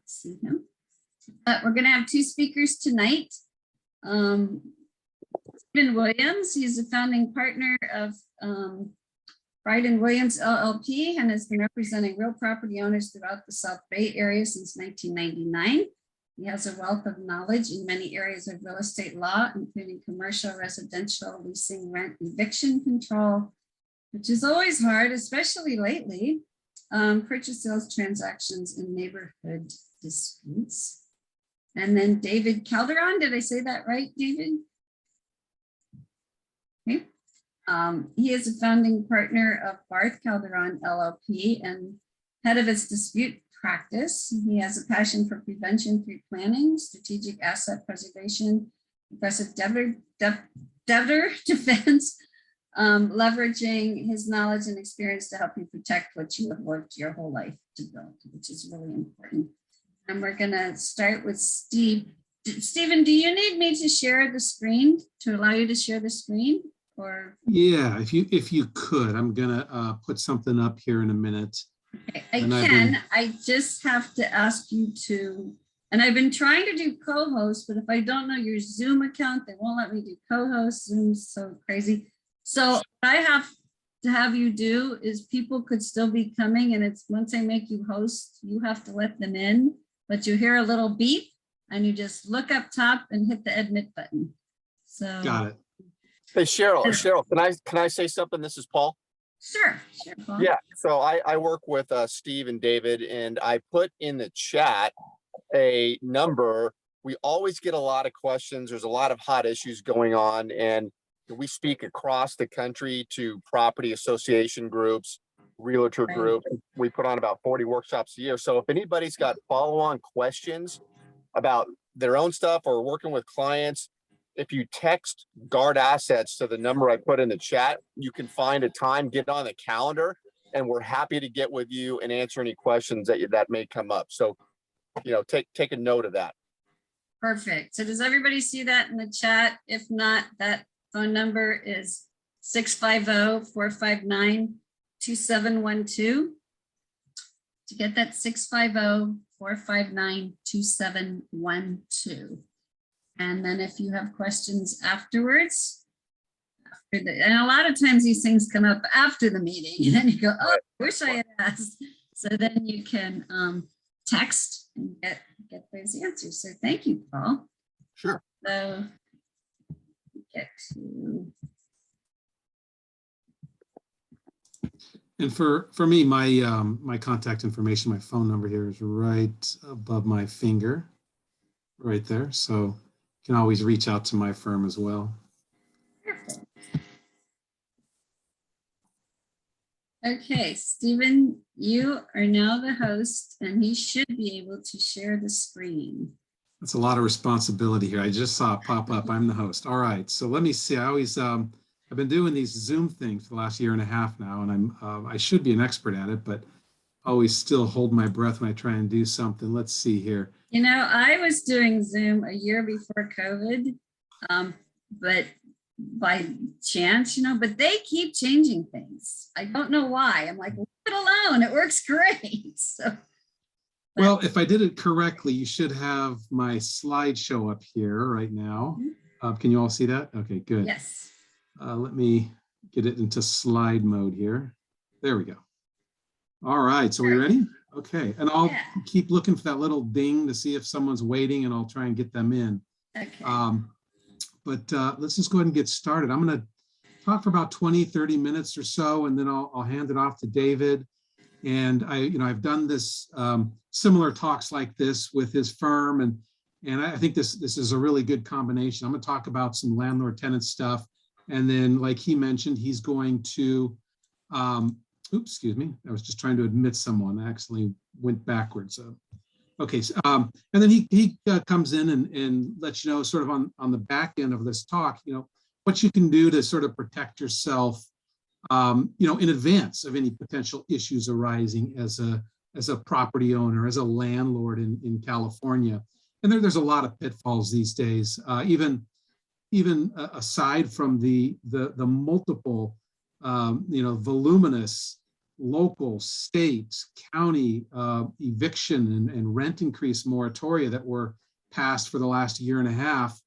see him. But we're going to have two speakers tonight. Stephen Williams, he's a founding partner of Bride & Williams LLP and has been representing real property owners throughout the South Bay area since 1999. He has a wealth of knowledge in many areas of real estate law, including commercial, residential, leasing, rent, eviction control, which is always hard, especially lately, purchase sales transactions and neighborhood disputes. And then David Calderon, did I say that right, David? Okay. He is a founding partner of Barth Calderon LLP and head of its dispute practice. He has a passion for prevention through planning, strategic asset preservation, aggressive debtor defense, leveraging his knowledge and experience to help you protect what you have worked your whole life to build, which is really important. And we're going to start with Steve. Stephen, do you need me to share the screen, to allow you to share the screen? Or yeah, if you could, I'm gonna put something up here in a minute. Okay, I just have to ask you to, and I've been trying to do co-host, but if I don't know your Zoom account, they won't let me do co-host. Zoom's so crazy. So what I have to have you do is people could still be coming, and it's once I make you host, you have to let them in, but you hear a little beep and you just look up top and hit the admit button. So got it. Hey, Cheryl, can I say something? This is Paul. Sure, Paul. Yeah, so I work with Steve and David, and I put in the chat a number. We always get a lot of questions. There's a lot of hot issues going on, and we speak across the country to property association groups, realtor groups. We put on about 40 workshops a year. So if anybody's got follow-on questions about their own stuff or working with clients, if you text Guard Assets to the number I put in the chat, you can find a time, get on the calendar, and we're happy to get with you and answer any questions that may come up. So, take a note of that. Perfect. So does everybody see that in the chat? If not, that phone number is 650-459-2712. To get that 650-459-2712. And then if you have questions afterwards, and a lot of times these things come up after the meeting, and then you go, oh, I wish I had asked. So then you can text and get those answers. So thank you, Paul. Sure. So get to. And for me, my contact information, my phone number here is right above my finger, right there. So you can always reach out to my firm as well. Perfect. Okay, Stephen, you are now the host, and he should be able to share the screen. That's a lot of responsibility here. I just saw it pop up. I'm the host. All right, so let me see. I always I've been doing these Zoom things for the last year and a half now, and I should be an expert at it, but always still hold my breath when I try and do something. Let's see here. I was doing Zoom a year before COVID, but by chance, but they keep changing things. I don't know why. I'm like, leave it alone. It works great. So, well, if I did it correctly, you should have my slideshow up here right now. Can you all see that? Okay, good. Yes. Let me get it into slide mode here. There we go. All right, so we ready? Okay, and I'll keep looking for that little ding to see if someone's waiting, and I'll try and get them in. Okay. But let's just go ahead and get started. I'm going to talk for about 20-30 minutes or so, and then I'll hand it off to David. And I've done this similar talks like this with his firm, and I think this is a really good combination. I'm going to talk about some landlord-tenant stuff, and then, like he mentioned, he's going to. Oops, excuse me. I was just trying to admit someone. I actually went backwards. Okay, so, and then he comes in and lets you know sort of on the back end of this talk, what you can do to sort of protect yourself, in advance of any potential issues arising as a property owner, as a landlord in California. And there's a lot of pitfalls these days, even aside from the multiple voluminous local, state, county eviction and rent increase moratoria that were passed for the last year and a half,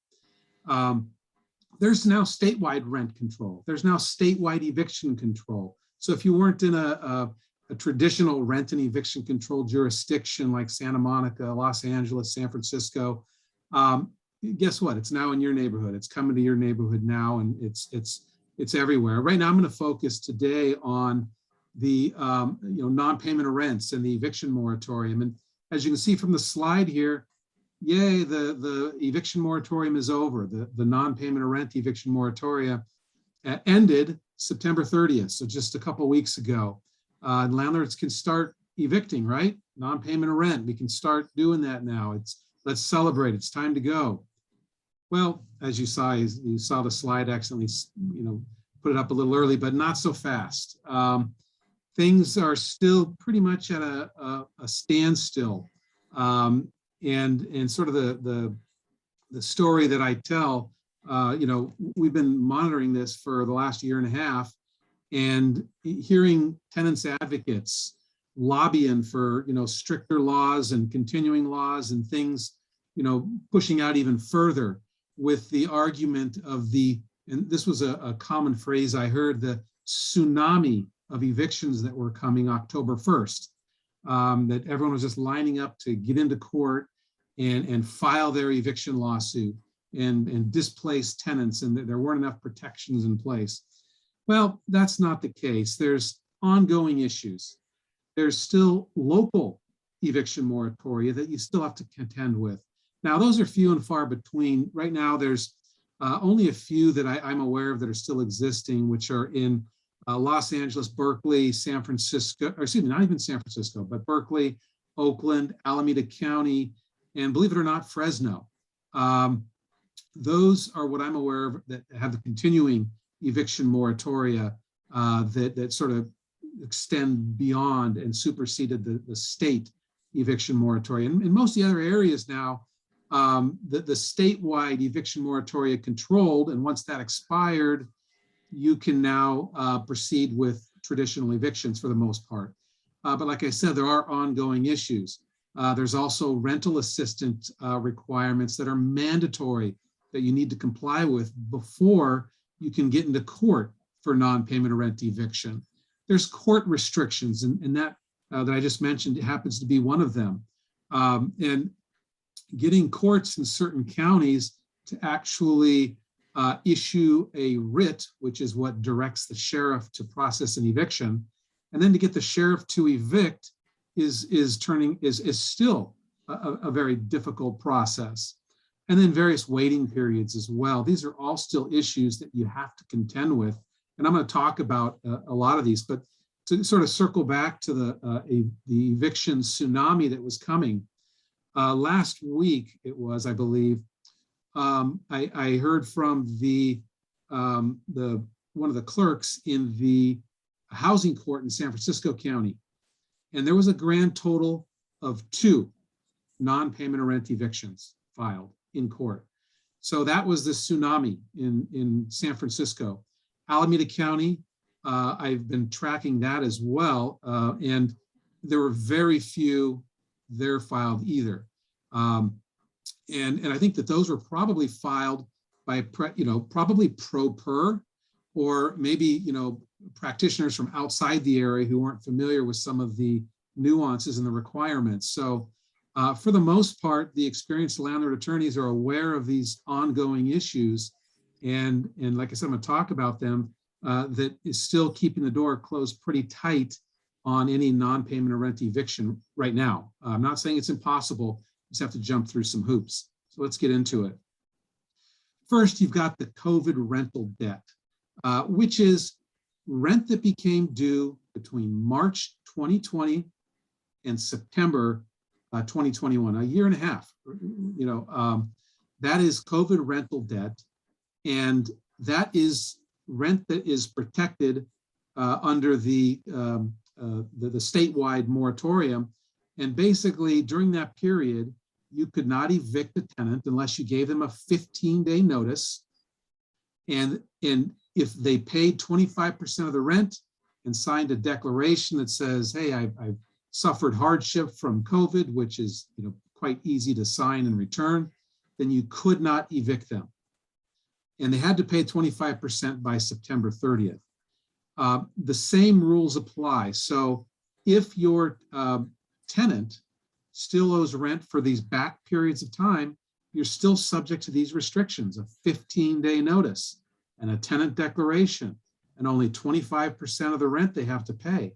there's now statewide rent control. There's now statewide eviction control. So if you weren't in a traditional rent and eviction control jurisdiction like Santa Monica, Los Angeles, San Francisco, guess what? It's now in your neighborhood. It's coming to your neighborhood now, and it's everywhere. Right now, I'm going to focus today on the non-payment of rents and the eviction moratorium. And as you can see from the slide here, yay, the eviction moratorium is over. The non-payment of rent eviction moratoria ended September 30th, so just a couple of weeks ago. Landlords can start evicting, right? Non-payment of rent. We can start doing that now. Let's celebrate. It's time to go. Well, as you saw the slide accidentally, put it up a little early, but not so fast. Things are still pretty much at a standstill. And sort of the story that I tell, we've been monitoring this for the last year and a half, and hearing tenants advocates lobbying for stricter laws and continuing laws and things, pushing out even further with the argument of and this was a common phrase I heard, the tsunami of evictions that were coming October 1st, that everyone was just lining up to get into court and file their eviction lawsuit and displace tenants, and that there weren't enough protections in place. Well, that's not the case. There's ongoing issues. There's still local eviction moratoria that you still have to contend with. Now, those are few and far between. Right now, there's only a few that I'm aware of that are still existing, which are in Los Angeles, Berkeley, San Francisco, or excuse me, not even San Francisco, but Berkeley, Oakland, Alameda County, and believe it or not, Fresno. Those are what I'm aware of that have the continuing eviction moratoria that sort of extend beyond and superseded the state eviction moratorium. In most of the other areas now, the statewide eviction moratoria controlled, and once that expired, you can now proceed with traditional evictions for the most part. But like I said, there are ongoing issues. There's also rental assistance requirements that are mandatory that you need to comply with before you can get into court for non-payment of rent eviction. There's court restrictions, and that I just mentioned, it happens to be one of them. And getting courts in certain counties to actually issue a writ, which is what directs the sheriff to process an eviction, and then to get the sheriff to evict is still a very difficult process. And then various waiting periods as well. These are all still issues that you have to contend with. And I'm going to talk about a lot of these, but to sort of circle back to the eviction tsunami that was coming. Last week, it was, I believe, I heard from one of the clerks in the housing court in San Francisco County, and there was a grand total of 2 non-payment of rent evictions filed in court. So that was the tsunami in San Francisco. Alameda County, I've been tracking that as well, and there were very few there filed either. And I think that those were probably filed by probably pro per, or maybe practitioners from outside the area who weren't familiar with some of the nuances and the requirements. So for the most part, the experienced landlord attorneys are aware of these ongoing issues, and like I said, I'm going to talk about them. That is still keeping the door closed pretty tight on any non-payment of rent eviction right now. I'm not saying it's impossible. You just have to jump through some hoops. So let's get into it. First, you've got the COVID rental debt, which is rent that became due between March 2020 and September 2021, a year and a half. That is COVID rental debt, and that is rent that is protected under the statewide moratorium. And basically, during that period, you could not evict a tenant unless you gave them a 15-day notice. And if they paid 25% of the rent, and signed a declaration that says, hey, I've suffered hardship from COVID, which is quite easy to sign and return, then you could not evict them. And they had to pay 25% by September 30th. The same rules apply. So if your tenant still owes rent for these back periods of time, you're still subject to these restrictions, a 15-day notice and a tenant declaration, and only 25% of the rent they have to pay.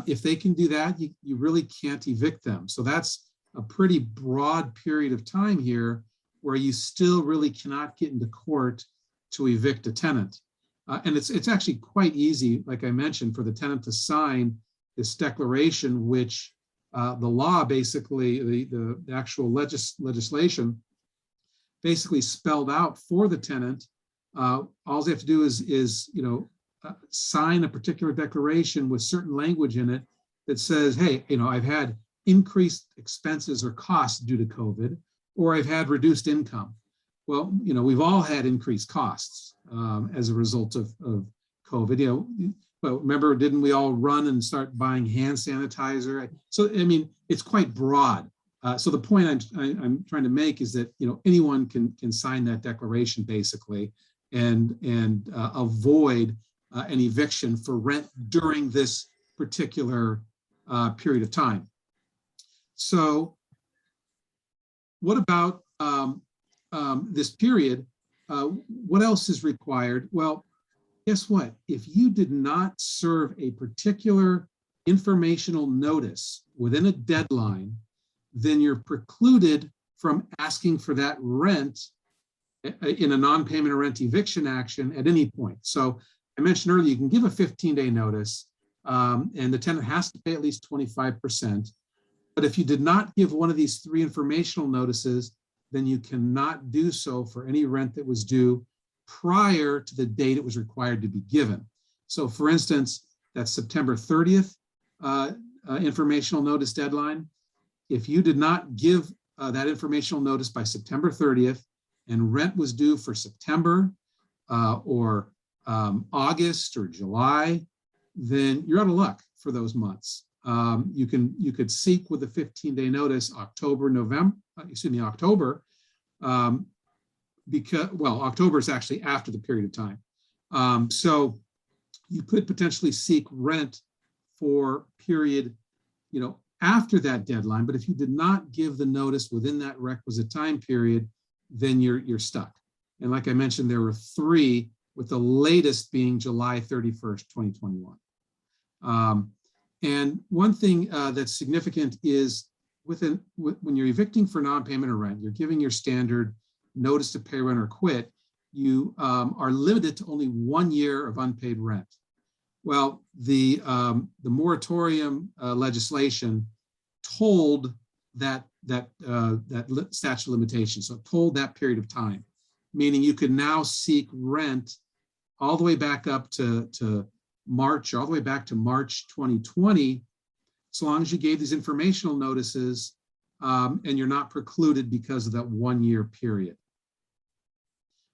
If they can do that, you really can't evict them. So that's a pretty broad period of time here where you still really cannot get into court to evict a tenant. And it's actually quite easy, like I mentioned, for the tenant to sign this declaration, which the law basically, the actual legislation basically spelled out for the tenant. All they have to do is sign a particular declaration with certain language in it that says, hey, I've had increased expenses or costs due to COVID, or I've had reduced income. Well, we've all had increased costs as a result of COVID. But remember, didn't we all run and start buying hand sanitizer? So, it's quite broad. So the point I'm trying to make is that, anyone can sign that declaration basically and avoid an eviction for rent during this particular period of time. So what about this period? What else is required? Well, guess what? If you did not serve a particular informational notice within a deadline, then you're precluded from asking for that rent in a non-payment of rent eviction action at any point. So I mentioned earlier, you can give a 15-day notice and the tenant has to pay at least 25%. But if you did not give one of these 3 informational notices, then you cannot do so for any rent that was due prior to the date it was required to be given. So for instance, that September 30th informational notice deadline, if you did not give that informational notice by September 30th and rent was due for September or August or July, then you're out of luck for those months. You could seek with a 15-day notice October, because, well, October is actually after the period of time. So you could potentially seek rent for period, after that deadline. But if you did not give the notice within that requisite time period, then you're stuck. And like I mentioned, there were 3, with the latest being July 31st, 2021. And one thing that's significant is when you're evicting for non-payment of rent, you're giving your standard notice to pay rent or quit, you are limited to only 1 year of unpaid rent. Well, the moratorium legislation told that statute of limitations, so told that period of time, meaning you could now seek rent all the way back up to March, all the way back to March 2020, so long as you gave these informational notices and you're not precluded because of that 1 year period.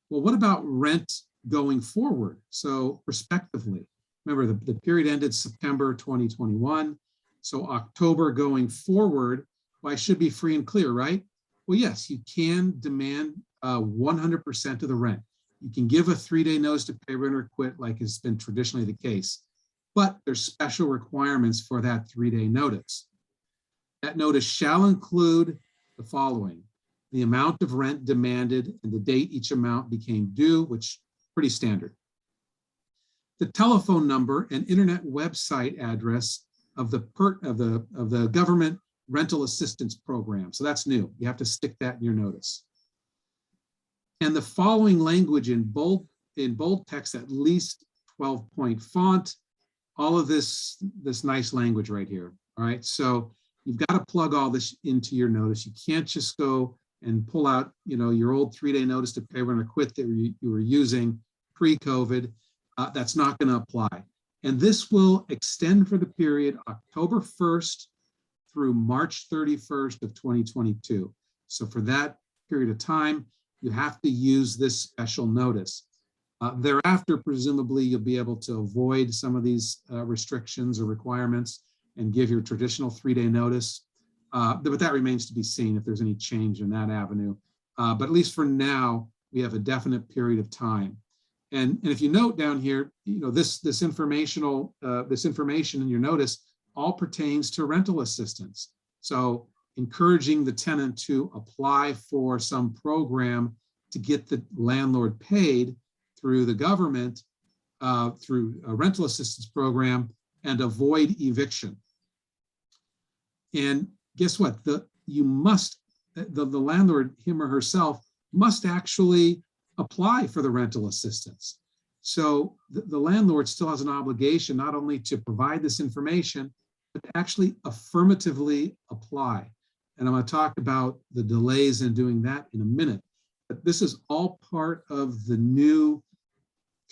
Well, what about rent going forward? So prospectively, remember the period ended September 2021. So October going forward, well, I should be free and clear, right? Well, yes, you can demand 100% of the rent. You can give a 3-day notice to pay rent or quit like has been traditionally the case, but there's special requirements for that 3-day notice. That notice shall include the following: the amount of rent demanded and the date each amount became due, which is pretty standard. The telephone number and internet website address of the government rental assistance program. So that's new. You have to stick that in your notice. And the following language in bold text, at least 12-point font, all of this nice language right here. All right. So you've got to plug all this into your notice. You can't just go and pull out, your old 3-day notice to pay rent or quit that you were using pre-COVID. That's not going to apply. And this will extend for the period October 1st through March 31st of 2022. So for that period of time, you have to use this special notice. Thereafter, presumably, you'll be able to avoid some of these restrictions or requirements and give your traditional 3-day notice. But that remains to be seen if there's any change in that avenue. But at least for now, we have a definite period of time. And if you note down here, this information in your notice all pertains to rental assistance. So encouraging the tenant to apply for some program to get the landlord paid through the government, through a rental assistance program, and avoid eviction. And guess what? The landlord, him or herself, must actually apply for the rental assistance. So the landlord still has an obligation not only to provide this information, but to actually affirmatively apply. And I'm going to talk about the delays in doing that in a minute. But this is all part of the new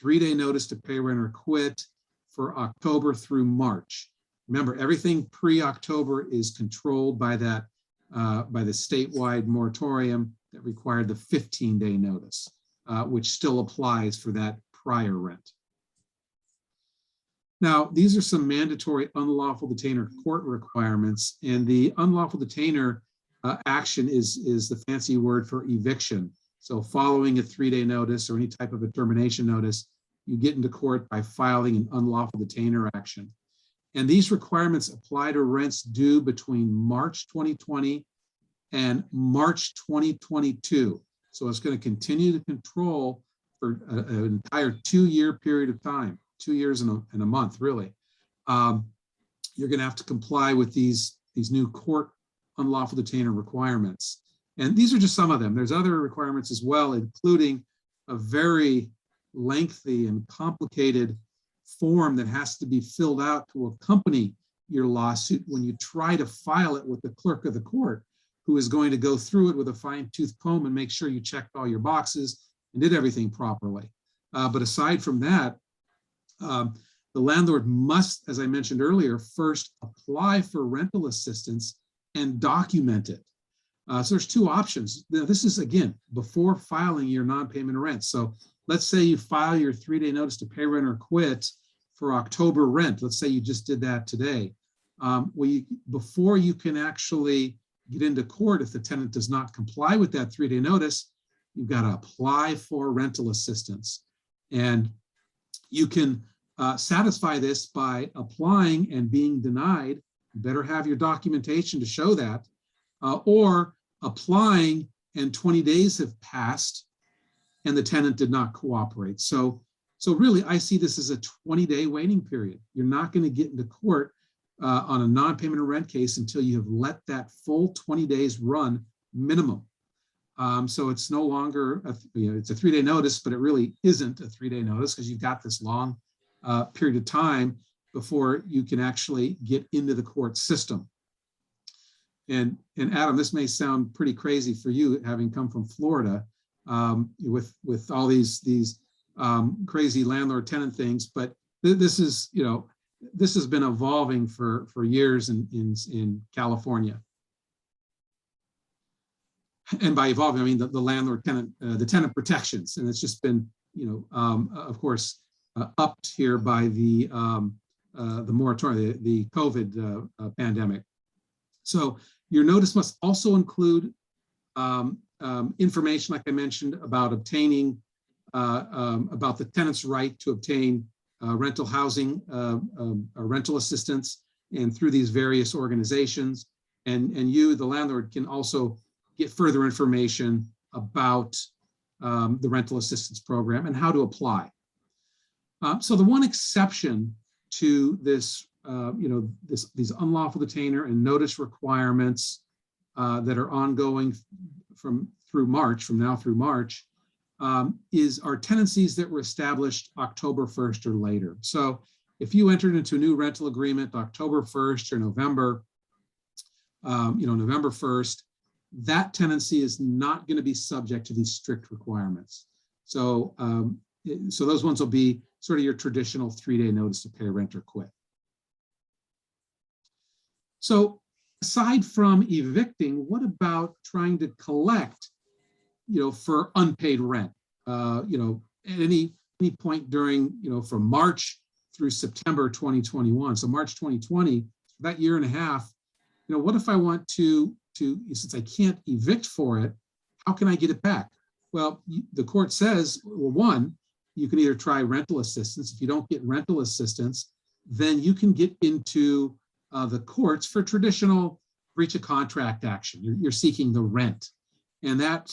3-day notice to pay rent or quit for October through March. Remember, everything pre-October is controlled by that by the statewide moratorium that required the 15-day notice, which still applies for that prior rent. Now, these are some mandatory unlawful detainer court requirements, and the unlawful detainer action is the fancy word for eviction. So following a 3-day notice or any type of a termination notice, you get into court by filing an unlawful detainer action. And these requirements apply to rents due between March 2020 and March 2022. So it's going to continue to control for an entire 2-year period of time, 2 years and a month, really. You're going to have to comply with these new court unlawful detainer requirements. And these are just some of them. There's other requirements as well, including a very lengthy and complicated form that has to be filled out to accompany your lawsuit when you try to file it with the clerk of the court, who is going to go through it with a fine-tooth comb and make sure you checked all your boxes and did everything properly. But aside from that, the landlord must, as I mentioned earlier, first apply for rental assistance and document it. So there's two options. Now, this is, again, before filing your non-payment of rent. So let's say you file your 3-day notice to pay rent or quit for October rent. Let's say you just did that today. Before you can actually get into court, if the tenant does not comply with that 3-day notice, you've got to apply for rental assistance. And you can satisfy this by applying and being denied. You better have your documentation to show that, or applying and 20 days have passed and the tenant did not cooperate. So really, I see this as a 20-day waiting period. You're not going to get into court on a non-payment of rent case until you have let that full 20 days run minimum. So it's no longer, it's a 3-day notice, but it really isn't a 3-day notice because you've got this long period of time before you can actually get into the court system. And Adam, this may sound pretty crazy for you, having come from Florida, with all these crazy landlord-tenant things, but this is, this has been evolving for years in California. And by evolving, I mean the landlord-tenant, the tenant protections, and it's just been, of course, upped here by the moratorium, the COVID pandemic. So your notice must also include information, like I mentioned, about obtaining, about the tenant's right to obtain rental housing, rental assistance, and through these various organizations. And you, the landlord, can also get further information about the rental assistance program and how to apply. So the one exception to this, these unlawful detainer and notice requirements that are ongoing from now through March, is our tenancies that were established October 1st or later. So if you entered into a new rental agreement October 1st or November, November 1st, that tenancy is not going to be subject to these strict requirements. So, so those ones will be sort of your traditional 3-day notice to pay rent or quit. So aside from evicting, what about trying to collect, for unpaid rent? Any any point during, from March through September 2021. So March 2020, that year and a half, what if I want to, since I can't evict for it, how can I get it back? Well, the court says, well, one, you can either try rental assistance. If you don't get rental assistance, then you can get into the courts for traditional breach of contract action. You're seeking the rent. And that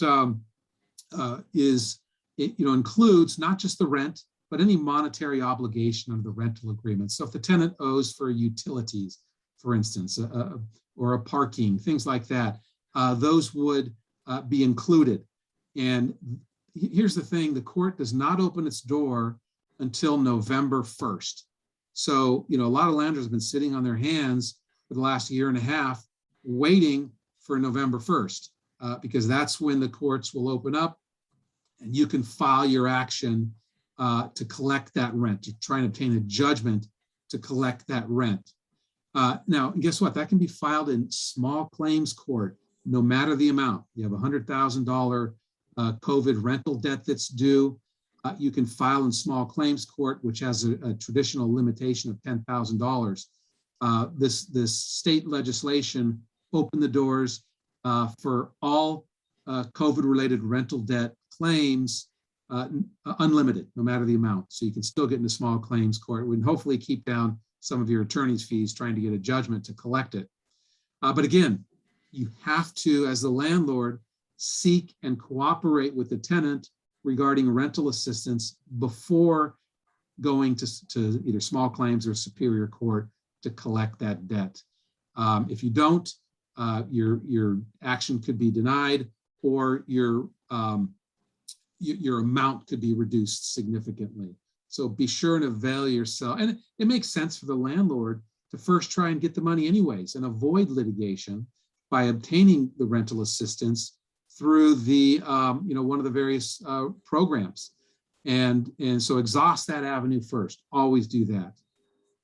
includes not just the rent, but any monetary obligation under the rental agreement. So if the tenant owes for utilities, for instance, or a parking, things like that, those would be included. And here's the thing, the court does not open its door until November 1st. So, a lot of landlords have been sitting on their hands for the last year and a half, waiting for November 1st, because that's when the courts will open up and you can file your action to collect that rent, to try and obtain a judgment to collect that rent. Now, guess what? That can be filed in small claims court, no matter the amount. You have a $100,000 COVID rental debt that's due. You can file in small claims court, which has a traditional limitation of $10,000. This state legislation opened the doors for all COVID-related rental debt claims, unlimited, no matter the amount. So you can still get into small claims court and hopefully keep down some of your attorney's fees trying to get a judgment to collect it. But again, you have to, as the landlord, seek and cooperate with the tenant regarding rental assistance before going to either small claims or superior court to collect that debt. If you don't, your action could be denied, or your amount could be reduced significantly. So be sure and avail yourself. And it makes sense for the landlord to first try and get the money anyways and avoid litigation by obtaining the rental assistance through the one of the various programs. And so exhaust that avenue first. Always do that.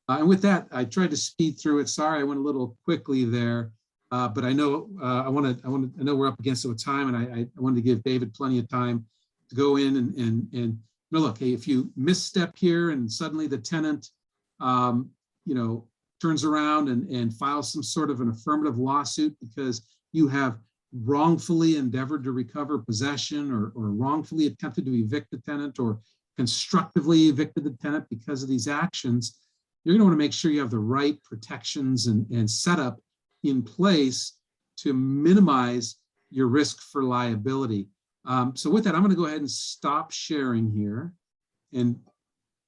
And with that, I tried to speed through it. Sorry, I went a little quickly there, but I know I know we're up against it with time, and I wanted to give David plenty of time to go in and look. Hey, if you misstep here and suddenly the tenant, turns around and files some sort of an affirmative lawsuit because you have wrongfully endeavored to recover possession or wrongfully attempted to evict the tenant or constructively evicted the tenant because of these actions, you're going to want to make sure you have the right protections and setup in place to minimize your risk for liability. So with that, I'm going to go ahead and stop sharing here and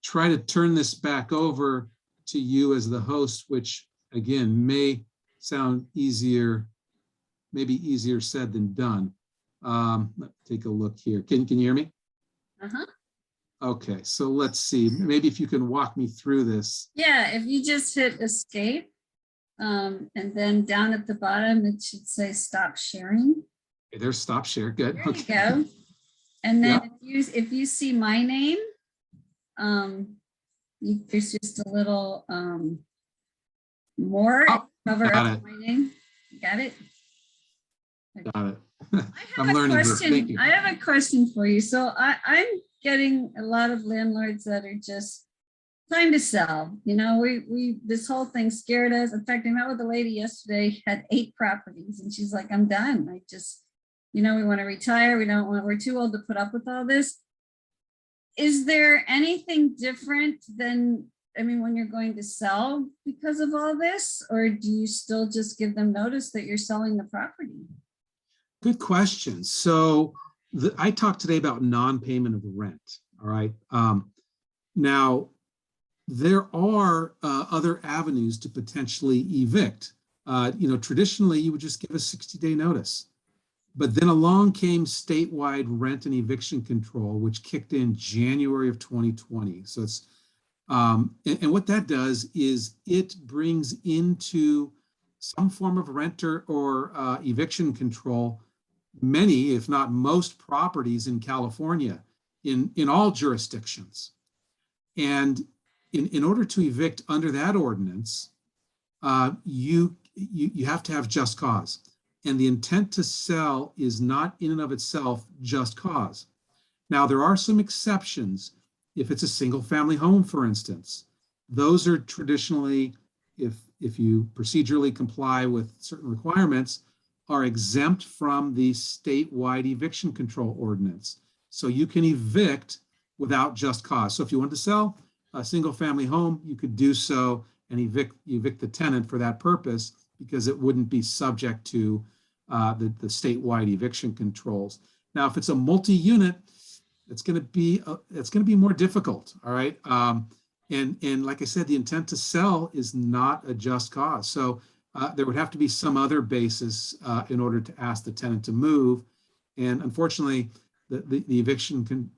try to turn this back over to you as the host, which again may sound easier, maybe easier said than done. Let's take a look here. Can you hear me? Uh-huh. Okay, so let's see. Maybe if you can walk me through this. Yeah, if you just hit escape, and then down at the bottom, it should say stop sharing. Okay, there's stop share. Good. There you go. And then Yeah. if you see my name, there's just a little more cover got up it. my name. Got it? Got it. I have I'm a learning here. Thank question. you. I have a question for you. So I'm getting a lot of landlords that are just trying to sell. We this whole thing scared us. In fact, I met with a lady yesterday, had 8 properties, and she's like, I'm done. I just, we want to retire. We're too old to put up with all this. Is there anything different than, when you're going to sell because of all this, or do you still just give them notice that you're selling the property? Good question. So I talked today about non-payment of rent. All right. Now, there are other avenues to potentially evict. Traditionally, you would just give a 60-day notice. But then along came statewide rent and eviction control, which kicked in January of 2020. So it's, and what that does is it brings into some form of renter or eviction control many, if not most, properties in California, in all jurisdictions. And in order to evict under that ordinance, you have to have just cause. And the intent to sell is not in and of itself just cause. Now, there are some exceptions if it's a single family home, for instance, those are traditionally, if you procedurally comply with certain requirements, are exempt from the statewide eviction control ordinance. So you can evict without just cause. So if you want to sell a single family home, you could do so and evict the tenant for that purpose, because it wouldn't be subject to the statewide eviction controls. Now, if it's a multi-unit, it's going to be more difficult. All right. And like I said, the intent to sell is not a just cause. So there would have to be some other basis in order to ask the tenant to move. And unfortunately, the eviction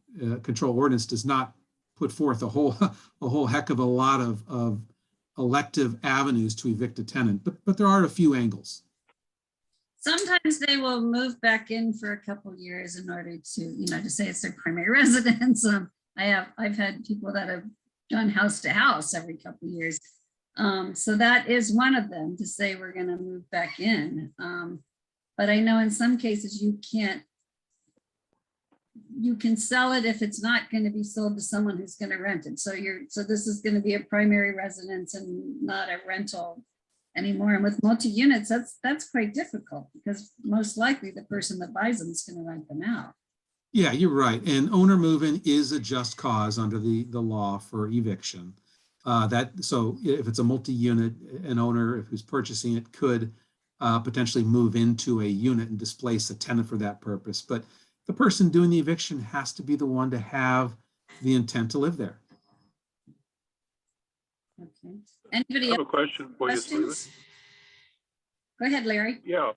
control ordinance does not put forth a whole heck of a lot of elective avenues to evict a tenant, but there are a few angles. Sometimes they will move back in for a couple of years in order to, to say it's their primary residence. I've had people that have gone house to house every couple of years. So that is one of them, to say we're going to move back in. But I know in some cases you can sell it if it's not going to be sold to someone who's going to rent it. So this is going to be a primary residence and not a rental anymore. And with multi-units, that's quite difficult, because most likely the person that buys them is going to rent them out. Yeah, you're right. And owner move-in is a just cause under the law for eviction. So if it's a multi-unit, an owner who's purchasing it could potentially move into a unit and displace a tenant for that purpose. But the person doing the eviction has to be the one to have the intent to live there. Okay. Anybody I have else? a question for you, Susan. Questions? Go ahead, Larry. Yeah.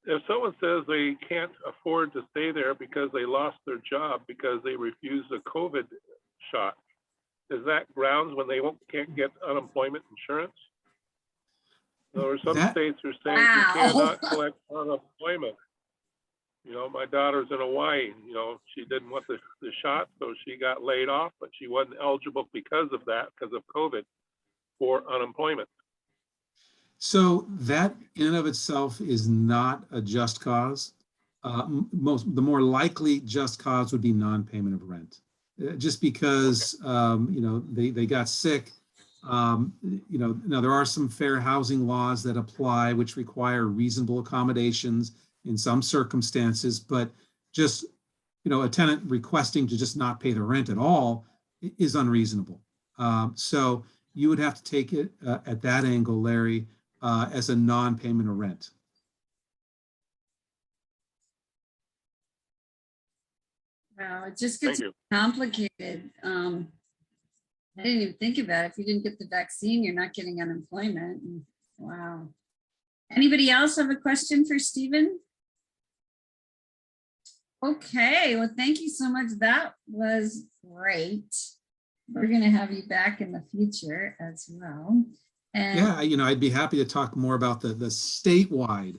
If someone says they can't afford to stay there because they lost their job because they refused a COVID shot, is that grounds when they can't get unemployment insurance? Or some states are saying you cannot collect unemployment. My daughter's in Hawaii, she didn't want the shot, so she got laid off, but she wasn't eligible because of that, because of COVID, for unemployment. So that in and of itself is not a just cause. The more likely just cause would be non-payment of rent. Just because, they got sick. Now there are some fair housing laws that apply, which require reasonable accommodations in some circumstances, but just, a tenant requesting to just not pay the rent at all is unreasonable. So you would have to take it at that angle, Larry, as a non-payment of rent. Wow, it just gets complicated. I didn't even think about it. If you didn't get the vaccine, you're not getting unemployment. Wow. Anybody else have a question for Stephen? Okay, well, thank you so much. That was great. We're going to have you back in the future as well. And yeah, I'd be happy to talk more about the statewide,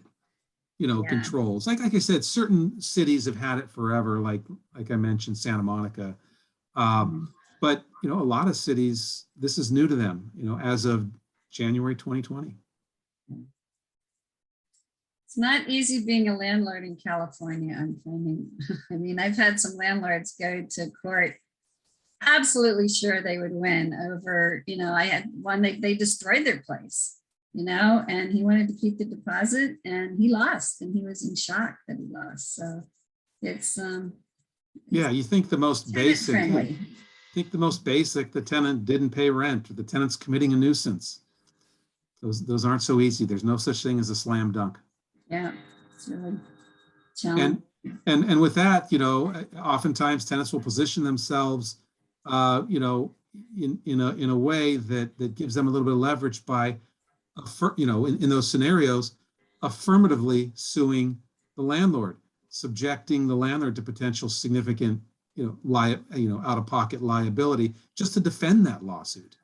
controls. Like I said, certain cities have had it forever, like I mentioned, Santa Monica. But, a lot of cities, this is new to them, as of January 2020. It's not easy being a landlord in California, I'm finding. I mean, I've had some landlords go to court absolutely sure they would win over, I had one, they destroyed their place, and he wanted to keep the deposit and he lost, and he was in shock that he lost. So it's yeah, you think the most basic, friendly. The tenant didn't pay rent, or the tenant's committing a nuisance. Those aren't so easy. There's no such thing as a slam dunk. Yeah, it's really challenging. And with that, oftentimes tenants will position themselves, in a way that gives them a little bit of leverage by, in those scenarios, affirmatively suing the landlord, subjecting the landlord to potential significant, out-of-pocket liability just to defend that lawsuit.